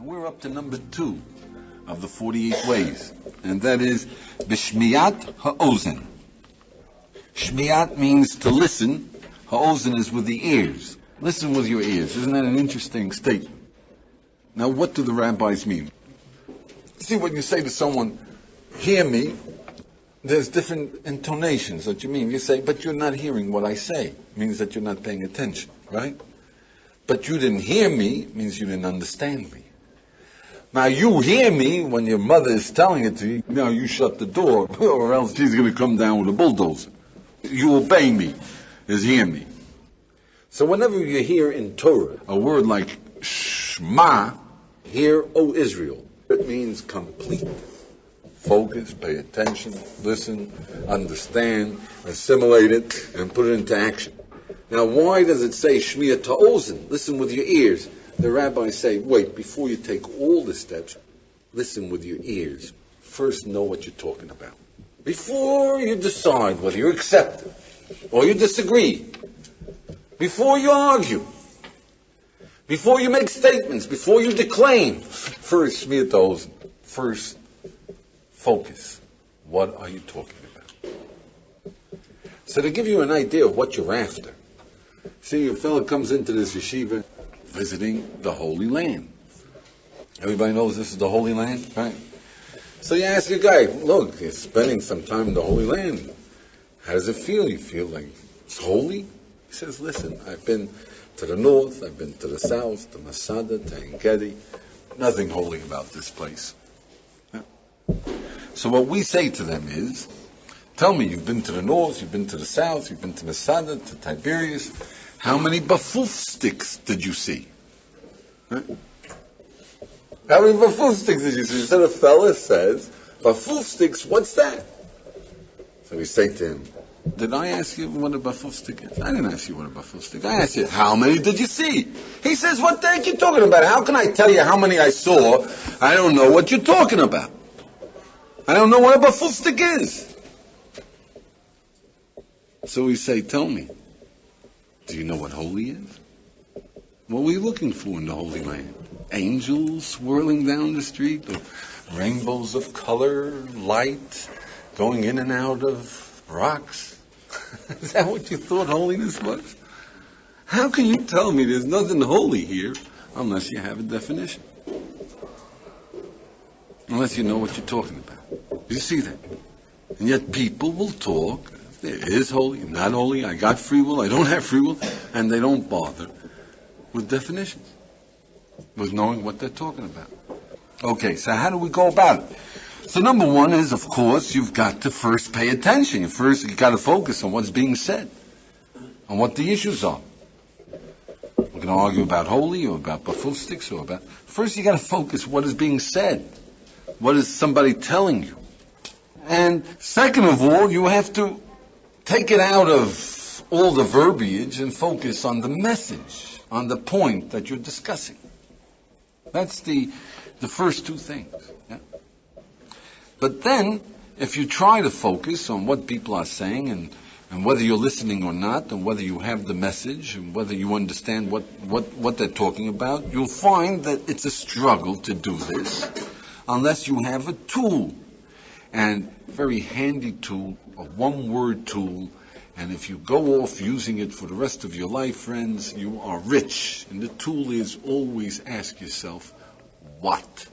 And we're up to number 2 of the 48 ways. And that is B'shmiyat ha'ozen. Shmiyat means to listen. Ha'ozen is with the ears. Listen with your ears. Isn't that an interesting statement? Now, what do the rabbis mean? See, when you say to someone, hear me, there's different intonations that you mean. You say, but you're not hearing what I say. It means that you're not paying attention, right? But you didn't hear me means you didn't understand me. Now, you hear me when your mother is telling it to you. Now, you shut the door, or else she's going to come down with a bulldozer. You obey me, is hear me. So whenever you hear in Torah a word like Shema, hear, O Israel, it means complete. Focus, pay attention, listen, understand, assimilate it, and put it into action. Now, why does it say Shmiyat ha'ozen? Listen with your ears. The rabbis say, wait, before you take all the steps, listen with your ears. First know what you're talking about. Before you decide whether you accept it or you disagree, before you argue, before you make statements, before you declaim, first Shmiyat ha'ozen. First, focus. What are you talking about? So to give you an idea of what you're after, see, a fellow comes into this yeshiva visiting the Holy Land. Everybody knows this is the Holy Land, right? So you ask a guy, look, you're spending some time in the Holy Land. How does it feel? You feel like it's holy? He says, listen, I've been to the north, I've been to the south, to Masada, to Engedi. Nothing holy about this place. Yeah. So what we say to them is, tell me, you've been to the north, you've been to the south, you've been to Masada, to Tiberias. How many bafuf sticks did you see? Huh? How many bafuf sticks did you see? So the fella says, bafuf sticks, what's that? So we say to him, did I ask you what a bafuf stick is? I didn't ask you what a bafuf stick is. I asked you, how many did you see? He says, what the heck are you talking about? How can I tell you how many I saw? I don't know what you're talking about. I don't know what a bafuf stick is. So we say, tell me, do you know what holy is? What were you looking for in the Holy Land? Angels swirling down the street? Or rainbows of color, light, going in and out of rocks? Is that what you thought holiness was? How can you tell me there's nothing holy here unless you have a definition? Unless you know what you're talking about. You see that? And yet people will talk. There is holy, not holy, I got free will, I don't have free will, and they don't bother with definitions, with knowing what they're talking about. Okay, so how do we go about it? So number 1 is, of course, you've got to first pay attention. First, you've got to focus on what's being said, on what the issues are. We're going to argue about holy, or about bafuf sticks, or about... First, you've got to focus what is being said. What is somebody telling you? And second of all, you have to take it out of all the verbiage and focus on the message, on the point that you're discussing. That's the first 2 things. Yeah? But then, if you try to focus on what people are saying and whether you're listening or not, and whether you have the message, and whether you understand what they're talking about, you'll find that it's a struggle to do this unless you have a tool. And very handy tool, a one-word tool, and if you go off using it for the rest of your life, friends, you are rich. And the tool is always ask yourself, what?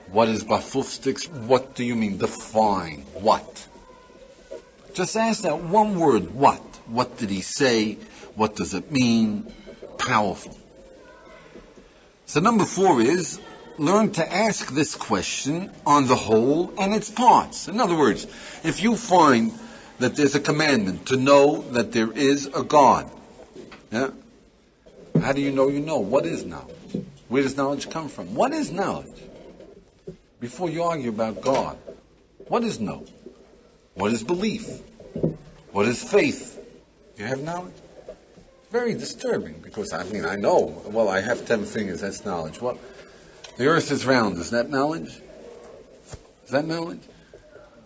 What is bafuf sticks? What do you mean? Define. What? Just ask that one word, what? What did he say? What does it mean? Powerful. So number 4 is, learn to ask this question on the whole and its parts. In other words, if you find that there's a commandment to know that there is a God, yeah? How do you know you know? What is knowledge? Where does knowledge come from? What is knowledge? Before you argue about God, what is know? What is belief? What is faith? You have knowledge? Very disturbing, because I know, well, I have 10 fingers, that's knowledge. Well, the earth is round. Is that knowledge? Is that knowledge?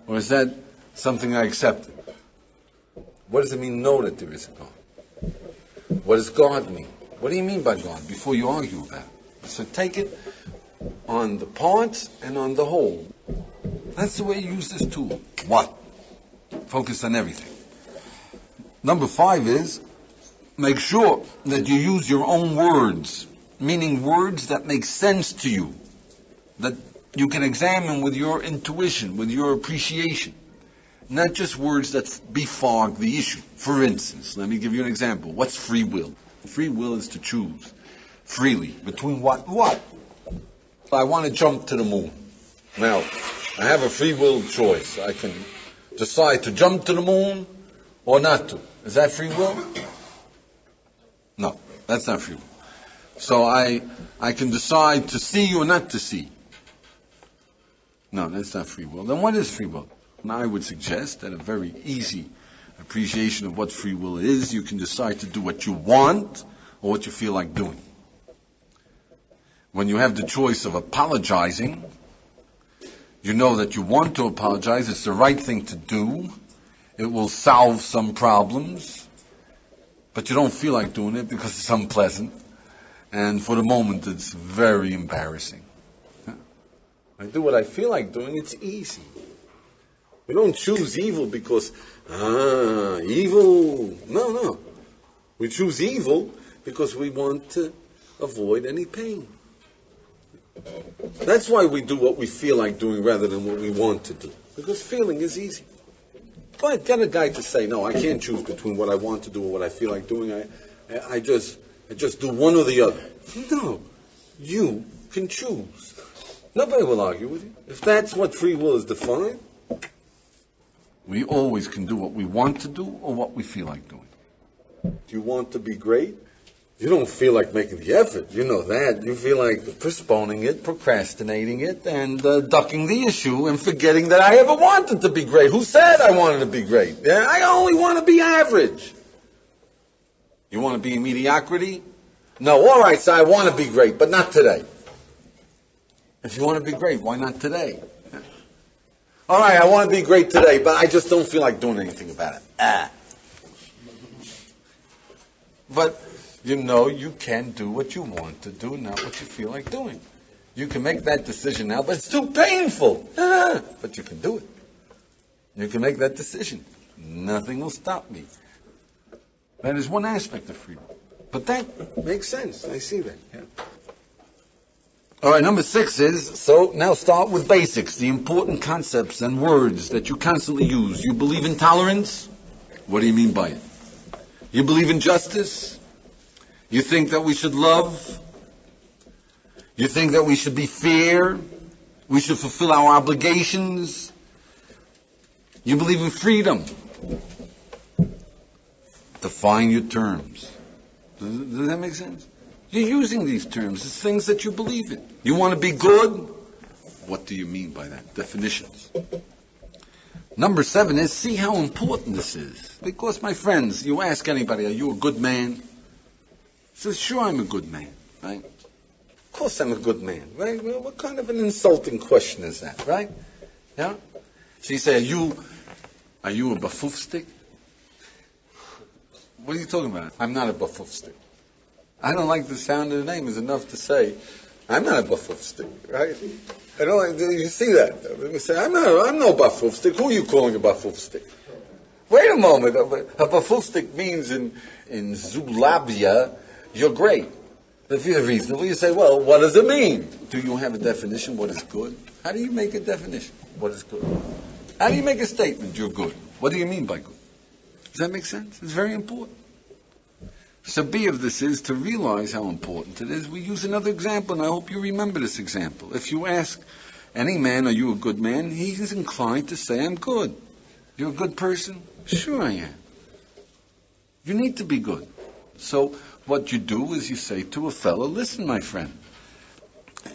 Or is that something I accepted? What does it mean, know that there is a God? What does God mean? What do you mean by God? Before you argue about it. So take it on the parts and on the whole. That's the way you use this tool. What? Focus on everything. Number 5 is, make sure that you use your own words, meaning words that make sense to you, that you can examine with your intuition, with your appreciation. Not just words that befog the issue. For instance, let me give you an example. What's free will? Free will is to choose freely between what? I want to jump to the moon. Now, I have a free will choice. I can decide to jump to the moon or not to. Is that free will? No, that's not free will. So I can decide to see or not to see. No, that's not free will. Then what is free will? And I would suggest that a very easy appreciation of what free will is, you can decide to do what you want or what you feel like doing. When you have the choice of apologizing, you know that you want to apologize, it's the right thing to do, it will solve some problems, but you don't feel like doing it because it's unpleasant, and for the moment it's very embarrassing. I do what I feel like doing, it's easy. We don't choose evil because, evil. No. We choose evil because we want to avoid any pain. That's why we do what we feel like doing rather than what we want to do. Because feeling is easy. But get a guy to say, no, I can't choose between what I want to do or what I feel like doing. I just do one or the other. No, you can choose. Nobody will argue with you. If that's what free will is defined, we always can do what we want to do or what we feel like doing. Do you want to be great? You don't feel like making the effort. You know that. You feel like postponing it, procrastinating it, and ducking the issue and forgetting that I ever wanted to be great. Who said I wanted to be great? Yeah, I only want to be average. You want to be in mediocrity? No, all right, so I want to be great, but not today. If you want to be great, why not today? Yeah. All right, I want to be great today, but I just don't feel like doing anything about it. But you know you can do what you want to do, not what you feel like doing. You can make that decision now, but it's too painful. But you can do it. You can make that decision. Nothing will stop me. That is one aspect of freedom. But that makes sense. I see that. Yeah. All right, number 6 is, so now start with basics, the important concepts and words that you constantly use. You believe in tolerance? What do you mean by it? You believe in justice? You think that we should love? You think that we should be fair? We should fulfill our obligations? You believe in freedom? Define your terms. Does that make sense? You're using these terms. It's things that you believe in. You want to be good? What do you mean by that? Definitions. Number 7 is, see how important this is. Because, my friends, you ask anybody, are you a good man? He says, sure, I'm a good man, right? Of course I'm a good man, right? Well, what kind of an insulting question is that, right? Yeah? So you say, are you a baffoof stick? What are you talking about? I'm not a baffoof stick. I don't like the sound of the name is enough to say, I'm not a baffoof stick, right? I don't like, you see that? You say, I'm no baffoof stick. Who are you calling a baffoof stick? Wait a moment. A baffoof stick means in Zulabia, you're great. If you're reasonable, you say, well, what does it mean? Do you have a definition? What is good? How do you make a definition? What is good? How do you make a statement? You're good. What do you mean by good? Does that make sense? It's very important. So B of this is to realize how important it is. We use another example, and I hope you remember this example. If you ask any man, are you a good man? He's inclined to say, I'm good. You're a good person? Sure I am. You need to be good. So what you do is you say to a fellow, listen, my friend,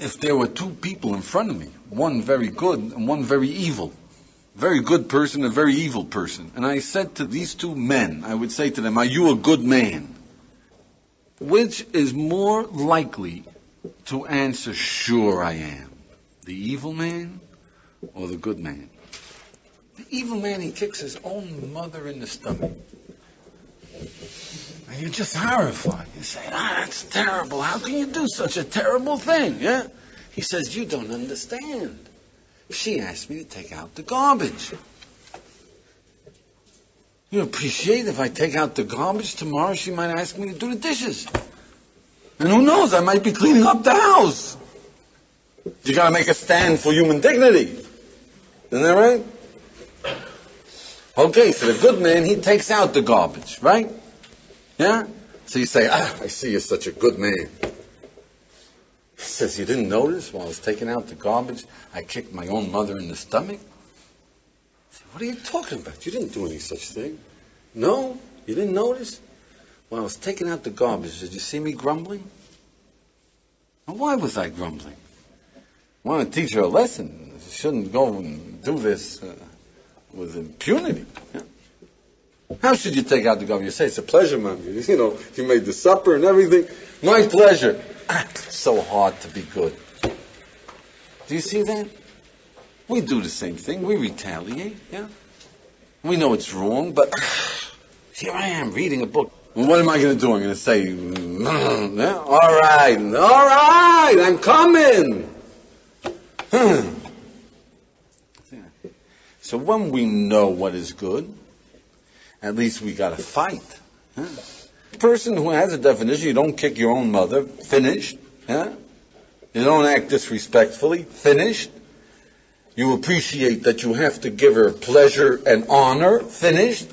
if there were 2 people in front of me, one very good and one very evil, very good person, a very evil person, and I said to these 2 men, I would say to them, are you a good man? Which is more likely to answer, sure I am? The evil man or the good man? The evil man, he kicks his own mother in the stomach. And you're just horrified. You say, that's terrible. How can you do such a terrible thing? Yeah? He says, you don't understand. She asked me to take out the garbage. You appreciate if I take out the garbage, tomorrow she might ask me to do the dishes. And who knows, I might be cleaning up the house. You gotta make a stand for human dignity. Isn't that right? Okay, so the good man, he takes out the garbage, right? Yeah? So you say, I see you're such a good man. He says, you didn't notice while I was taking out the garbage, I kicked my own mother in the stomach? I said, what are you talking about? You didn't do any such thing. No? You didn't notice? When I was taking out the garbage, did you see me grumbling? Now, why was I grumbling? I want to teach her a lesson. She shouldn't go and do this with impunity. Yeah? How should you take out the garbage? You say, it's a pleasure, Mom. You know, you made the supper and everything. My pleasure. It's so hard to be good. Do you see that? We do the same thing. We retaliate, yeah? We know it's wrong, but here I am reading a book. Well, what am I going to do? I'm going to say, yeah? All right, I'm coming. So when we know what is good, at least we got to fight. Huh? Person who has a definition, you don't kick your own mother, finished. Huh? You don't act disrespectfully, finished. You appreciate that you have to give her pleasure and honor, finished.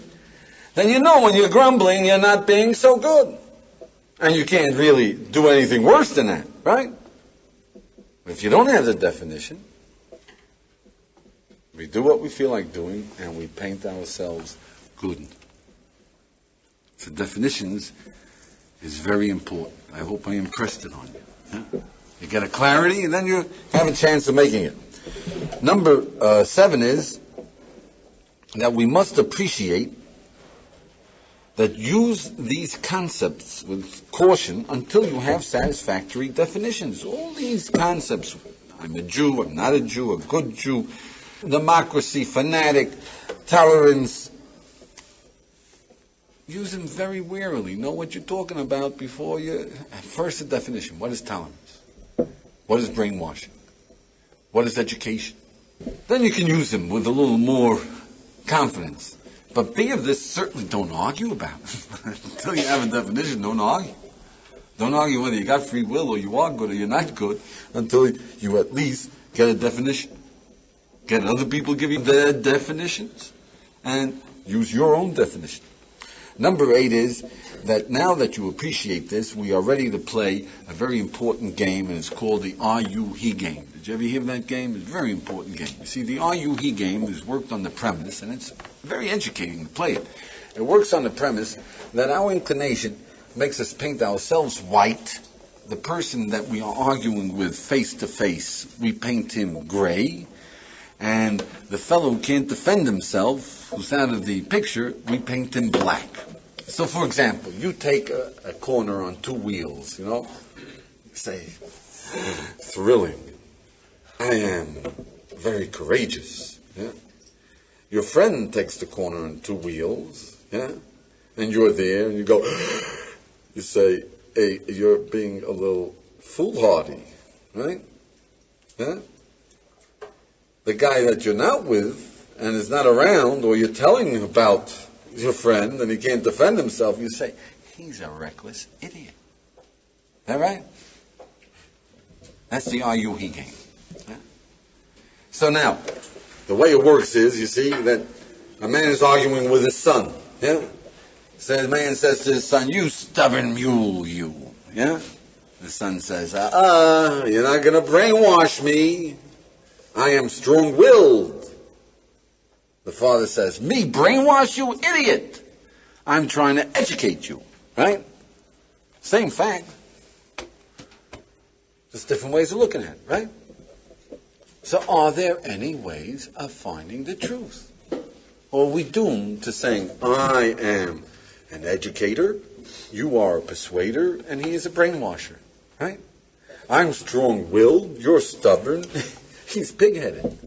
Then you know when you're grumbling, you're not being so good. And you can't really do anything worse than that, right? If you don't have the definition, we do what we feel like doing and we paint ourselves good. So definitions is very important. I hope I impressed it on you. Yeah? You get a clarity and then you have a chance of making it. Number 7 is that we must appreciate that use these concepts with caution until you have satisfactory definitions. All these concepts, I'm a Jew, I'm not a Jew, a good Jew, democracy, fanatic, tolerance, use them very warily. Know what you're talking about before you... First, the definition. What is tolerance? What is brainwashing? What is education? Then you can use them with a little more confidence. But B of this, certainly don't argue about it. Until you have a definition, don't argue. Don't argue whether you got free will or you are good or you're not good until you at least get a definition. Get other people give you their definitions and use your own definition. Number 8 is that now that you appreciate this, we are ready to play a very important game, and it's called the RUIU Game. Did you ever hear of that game? It's a very important game. You see, the RUIU Game is worked on the premise, and it's very educating to play it. It works on the premise that our inclination makes us paint ourselves white. The person that we are arguing with face to face, we paint him gray. And the fellow who can't defend himself, who's out of the picture, we paint him black. So, for example, you take a corner on 2 wheels, say, thrilling. I am very courageous. Yeah? Your friend takes the corner on 2 wheels, yeah? And you're there, and you go, you say, hey, you're being a little foolhardy, right? Yeah? The guy that you're not with and is not around, or you're telling him about your friend and he can't defend himself, you say, he's a reckless idiot. Is that right? That's the RUIU Game. Yeah? So now, the way it works is, you see, that a man is arguing with his son. Yeah? So the man says to his son, you stubborn mule, you. Yeah? The son says, you're not going to brainwash me. I am strong-willed. The father says, me brainwash you, idiot. I'm trying to educate you. Right? Same fact. Just different ways of looking at it, right? So are there any ways of finding the truth? Or are we doomed to saying, I am an educator, you are a persuader, and he is a brainwasher, right? I'm strong-willed, you're stubborn, he's pig-headed.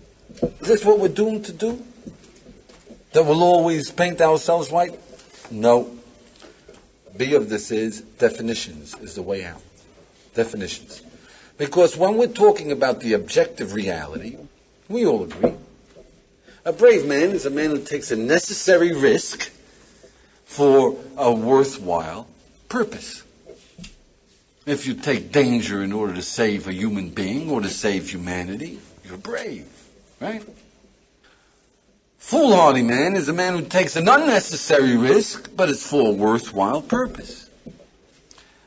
Is this what we're doomed to do? That we'll always paint ourselves white? No. B of this is definitions is the way out. Definitions. Because when we're talking about the objective reality, we all agree, a brave man is a man who takes a necessary risk for a worthwhile purpose. If you take danger in order to save a human being or to save humanity, you're brave, right? Foolhardy man is a man who takes an unnecessary risk, but it's for a worthwhile purpose.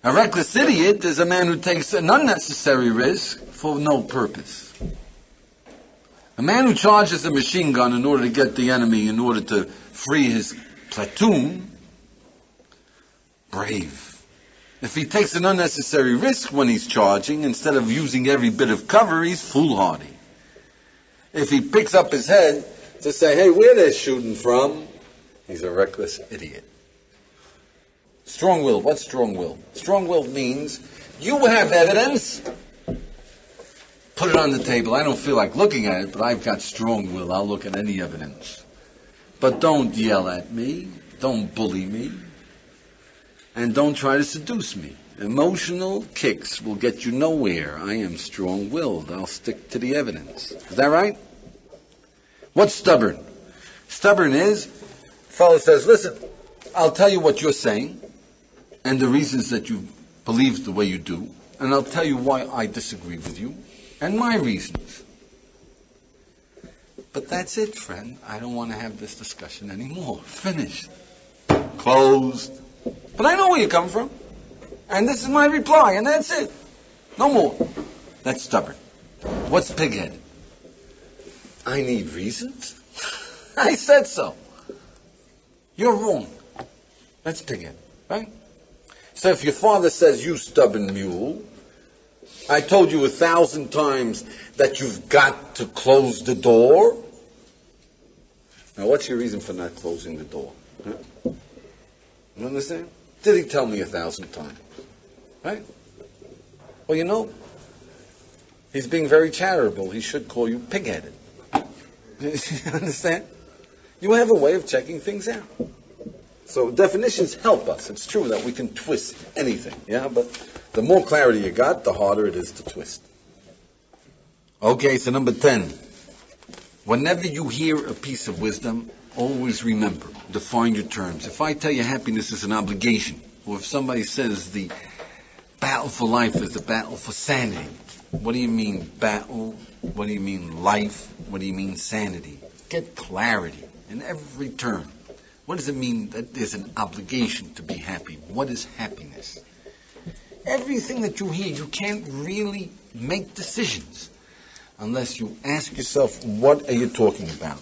A reckless idiot is a man who takes an unnecessary risk for no purpose. A man who charges a machine gun in order to get the enemy, in order to free his platoon, brave. If he takes an unnecessary risk when he's charging, instead of using every bit of cover, he's foolhardy. If he picks up his head to say, hey, where they're shooting from, he's a reckless idiot. Strong will. What's strong will? Strong will means you have evidence, put it on the table. I don't feel like looking at it, but I've got strong will. I'll look at any evidence. But don't yell at me. Don't bully me. And don't try to seduce me. Emotional kicks will get you nowhere. I am strong-willed. I'll stick to the evidence. Is that right? What's stubborn? Stubborn is, fellow says, listen, I'll tell you what you're saying and the reasons that you believe the way you do, and I'll tell you why I disagree with you and my reasons. But that's it, friend. I don't want to have this discussion anymore. Finished. Closed. But I know where you come from. And this is my reply, and that's it. No more. That's stubborn. What's pighead? I need reasons? I said so. You're wrong. That's pighead, right? So if your father says, you stubborn mule, I told you 1,000 times that you've got to close the door. Now what's your reason for not closing the door? Huh? You understand? Did he tell me 1,000 times? Right? Well, you know, he's being very charitable. He should call you pig-headed. You understand? You have a way of checking things out. So definitions help us. It's true that we can twist anything, yeah? But the more clarity you got, the harder it is to twist. Okay, so number 10. Whenever you hear a piece of wisdom, always remember, define your terms. If I tell you happiness is an obligation, or if somebody says the battle for life is the battle for sanity, what do you mean battle? What do you mean life? What do you mean sanity? Get clarity in every term. What does it mean that there's an obligation to be happy? What is happiness? Everything that you hear, you can't really make decisions unless you ask yourself, what are you talking about?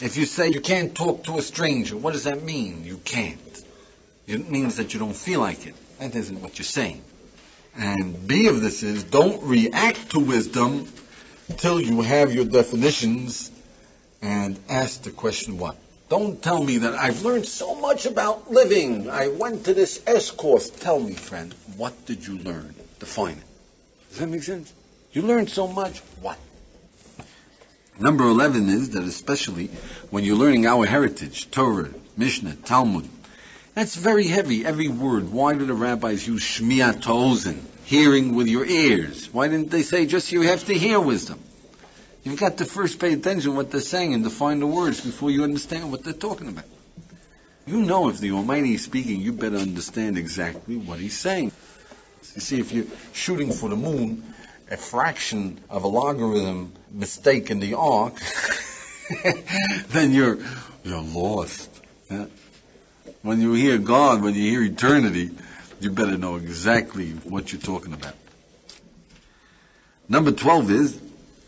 If you say you can't talk to a stranger, what does that mean? You can't. It means that you don't feel like it. That isn't what you're saying. And B of this is, don't react to wisdom till you have your definitions and ask the question, what? Don't tell me that I've learned so much about living. I went to this S course. Tell me, friend, what did you learn? Define it. Does that make sense? You learned so much. What? Number 11 is that especially when you're learning our heritage, Torah, Mishnah, Talmud, that's very heavy, every word. Why do the rabbis use shmiat ha'ozen, hearing with your ears? Why didn't they say just you have to hear wisdom? You've got to first pay attention to what they're saying and define the words before you understand what they're talking about. You know if the Almighty is speaking, you better understand exactly what He's saying. You see, if you're shooting for the moon, a fraction of a logarithm mistake in the arc, then you're lost. Yeah? When you hear God, when you hear eternity, you better know exactly what you're talking about. Number 12 is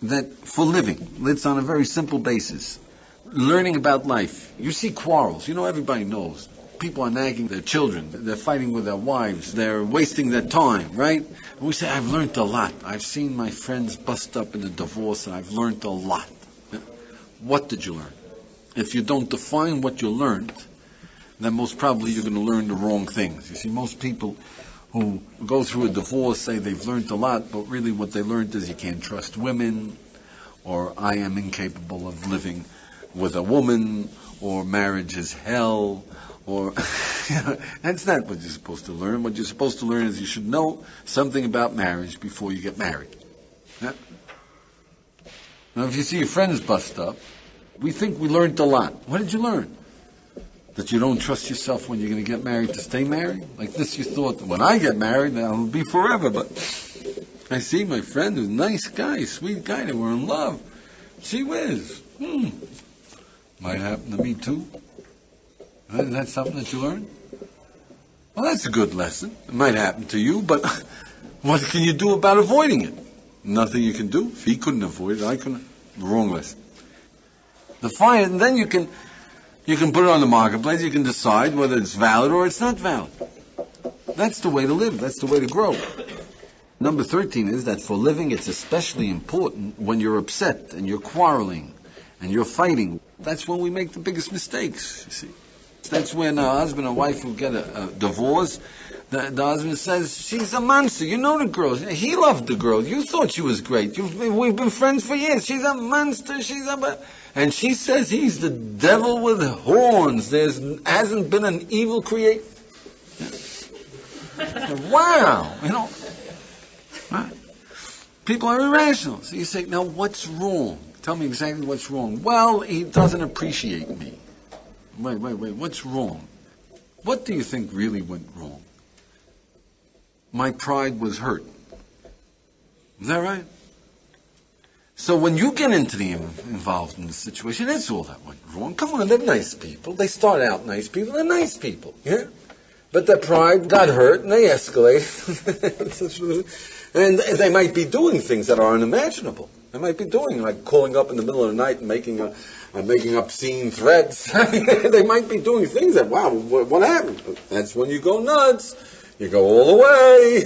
that for living, it's on a very simple basis. Learning about life. You see quarrels. You know, everybody knows. People are nagging their children. They're fighting with their wives. They're wasting their time, right? And we say, I've learned a lot. I've seen my friends bust up in a divorce, and I've learned a lot. What did you learn? If you don't define what you learned, then most probably you're going to learn the wrong things. You see, most people who go through a divorce say they've learned a lot, but really what they learned is you can't trust women, or I am incapable of living with a woman, or marriage is hell, or that's not what you're supposed to learn. What you're supposed to learn is you should know something about marriage before you get married. Yeah? Now, if you see your friends bust up, we think we learned a lot. What did you learn? That you don't trust yourself when you're going to get married to stay married? Like this, you thought, when I get married, I'll be forever. But I see my friend, who's a nice guy, sweet guy, they were in love. Gee whiz. Might happen to me too. Is that something that you learned? Well, that's a good lesson. It might happen to you, but what can you do about avoiding it? Nothing you can do. If he couldn't avoid it, I couldn't. Wrong lesson. Define it, and then you can put it on the marketplace. You can decide whether it's valid or it's not valid. That's the way to live. That's the way to grow. Number 13 is that for living, it's especially important when you're upset and you're quarreling and you're fighting. That's when we make the biggest mistakes, you see. That's when a husband and wife will get a divorce. The husband says, she's a monster. You know the girl. He loved the girl. You thought she was great. We've been friends for years. She's a monster. And she says he's the devil with horns. There hasn't been an evil created. Wow. Right? People are irrational. So you say, now what's wrong? Tell me exactly what's wrong. Well, he doesn't appreciate me. Wait. What's wrong? What do you think really went wrong? My pride was hurt. Is that right? So when you get involved in the situation, it's all that went wrong. Come on, they're nice people. They start out nice people. They're nice people. Yeah? But their pride got hurt and they escalated. And they might be doing things that are unimaginable. They might be doing, like calling up in the middle of the night and making obscene threats. They might be doing things that, wow, what happened? That's when you go nuts. You go all the way.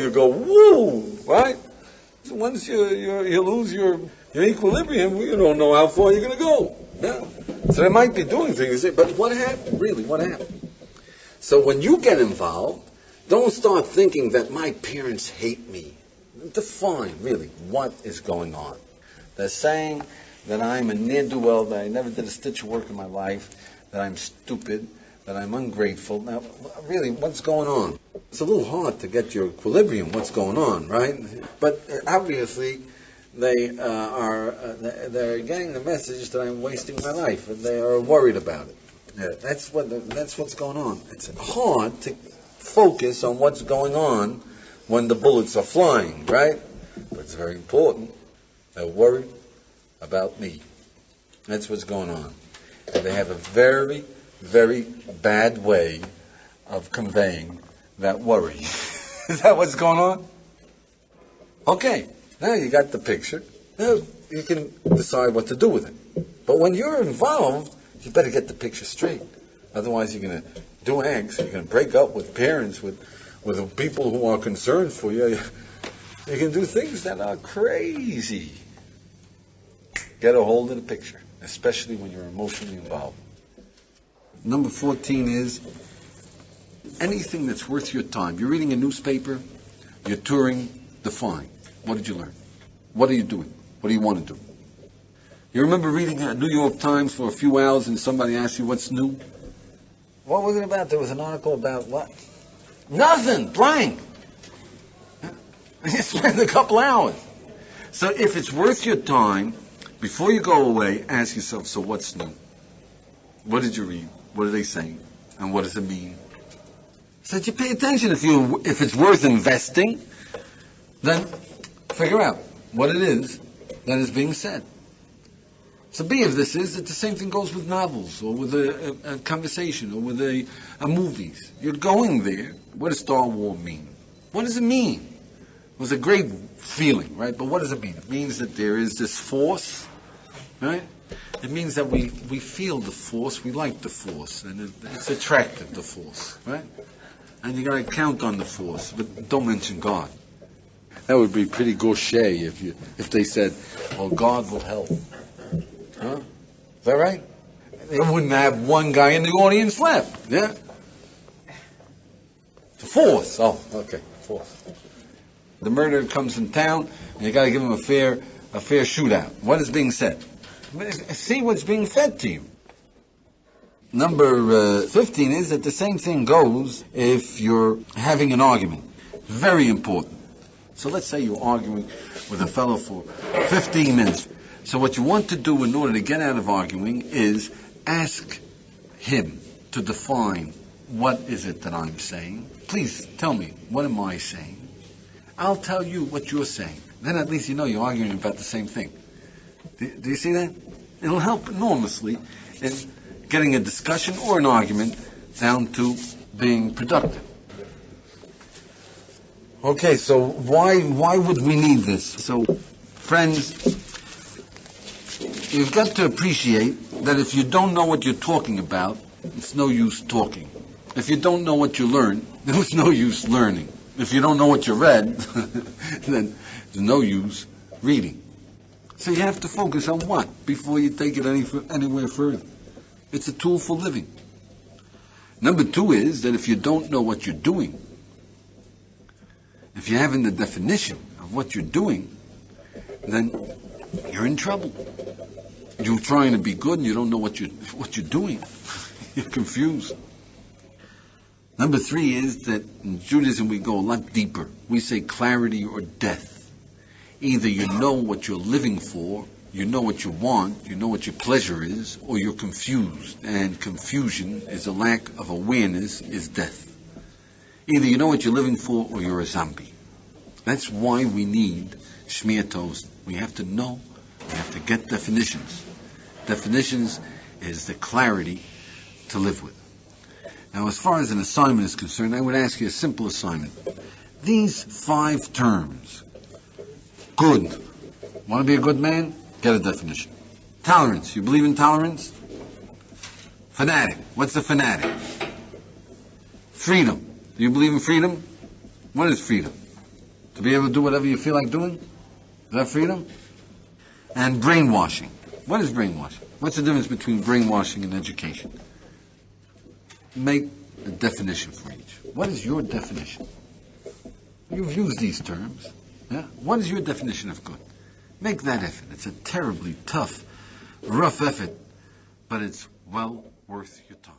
You go woo, right? So once you lose your equilibrium, you don't know how far you're going to go. Yeah. So they might be doing things, but what happened? Really, what happened? So when you get involved, don't start thinking that my parents hate me. Define, really, what is going on. They're saying that I'm a ne'er-do-well, that I never did a stitch of work in my life, that I'm stupid, that I'm ungrateful. Now, really, what's going on? It's a little hard to get your equilibrium, what's going on, right? But obviously, they're getting the message that I'm wasting my life, and they are worried about it. Yeah, that's what's going on. It's hard to focus on what's going on when the bullets are flying, right? But it's very important. They're worried about me. That's what's going on. And they have a very, very bad way of conveying that worry. Is that what's going on? Okay, now you got the picture. Now you can decide what to do with it. But when you're involved, you better get the picture straight. Otherwise you're going to do eggs. You're going to break up with parents, with the people who are concerned for you. You can do things that are crazy. Get a hold of the picture, especially when you're emotionally involved. Number 14 is anything that's worth your time. You're reading a newspaper, you're touring, define. What did you learn? What are you doing? What do you want to do? You remember reading a New York Times for a few hours and somebody asked you what's new? What was it about? There was an article about what? Nothing, blank. You spend a couple hours. So if it's worth your time, before you go away, ask yourself, so what's new? What did you read? What are they saying? And what does it mean? So you pay attention. If it's worth investing, then figure out what it is that is being said. So be if this is that the same thing goes with novels or with a conversation or with a movies. You're going there. What does Star Wars mean? What does it mean? It was a great feeling, right? But what does it mean? It means that there is this force, right? It means that we feel the force, we like the force, and it's attractive, the force, right? And you got to count on the force, but don't mention God. That would be pretty gauche if they said, "Oh, God will help." Huh? Is that right? They wouldn't have one guy in the audience left. Yeah. The force. Oh, okay, force. The murderer comes in town, and you got to give him a fair shootout. What is being said? See what's being fed to you. Number 15 is that the same thing goes if you're having an argument. Very important. So let's say you're arguing with a fellow for 15 minutes. So what you want to do in order to get out of arguing is ask him to define what is it that I'm saying. Please tell me, what am I saying? I'll tell you what you're saying. Then at least you know you're arguing about the same thing. Do you see that? It'll help enormously in getting a discussion or an argument down to being productive. Okay, so why would we need this? So, friends, you've got to appreciate that if you don't know what you're talking about, it's no use talking. If you don't know what you learn, then it's no use learning. If you don't know what you read, then there's no use reading. So you have to focus on what before you take it anywhere further. It's a tool for living. Number 2 is that if you don't know what you're doing, if you haven't the definition of what you're doing, then you're in trouble. You're trying to be good and you don't know what you're doing. You're confused. Number 3 is that in Judaism we go a lot deeper. We say clarity or death. Either you know what you're living for, you know what you want, you know what your pleasure is, or you're confused. And confusion is a lack of awareness, is death. Either you know what you're living for or you're a zombie. That's why we need Shmiat Ozen. We have to know, we have to get definitions. Definitions is the clarity to live with. Now, as far as an assignment is concerned, I would ask you a simple assignment. These 5 terms, good. Want to be a good man? Get a definition. Tolerance. You believe in tolerance? Fanatic. What's a fanatic? Freedom. Do you believe in freedom? What is freedom? To be able to do whatever you feel like doing? Is that freedom? And brainwashing. What is brainwashing? What's the difference between brainwashing and education? Make a definition for each. What is your definition? You've used these terms. Yeah? What is your definition of good? Make that effort. It's a terribly tough, rough effort, but it's well worth your time.